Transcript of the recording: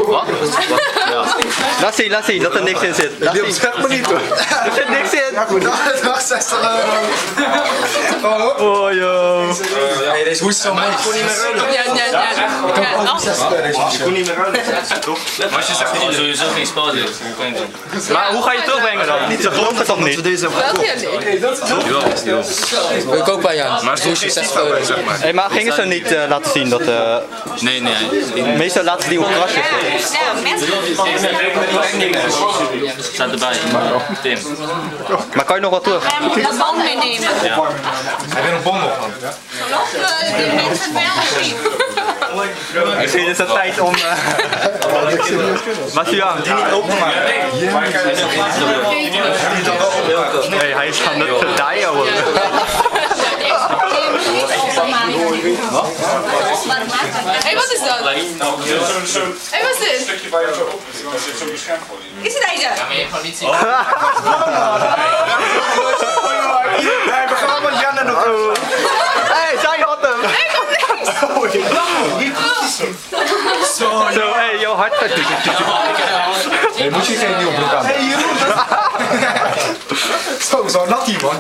Wat? Ja. Laat zien dat er niks in zit. Laat zien. Zeg maar niet hoor. Er zit niks in. Ja goed, dat was 60 euro. Oh joh. Hey, deze hoest zo mooi. Ik kon niet meer ruilen. Ik kan ook 60 euro deze hoest. Ik kon niet meer ruilen. Maar als je zegt dat je sowieso geen spel doet, dan kan je het doen. Maar hoe ga je terugbrengen dan? Ze gelooft het toch niet? Deze hebben gekocht. Jawel. Ik ook bij Jan. Maar het is 60 euro, zeg maar. Hey, maar gingen ze niet laten zien dat... Nee. meestal laten ze die op krasjes. Staat erbij. Tim. Maar kan je nog wat terug? Dat band meenemen. Heb je een bon nog van? Misschien is het tijd om... Wat Jan, die niet openmaken. Nee, hij is aan het gedijen hoor. Hé, wat is dat? Hé, wat is dit? Is het deze? We gaan met Jan en nog. Hé, zij had hem! Zo, hé, jouw hart gaat... Nee, moet je geen nieuwe broek aan. Hey, Jeroen. Zo nat hier man.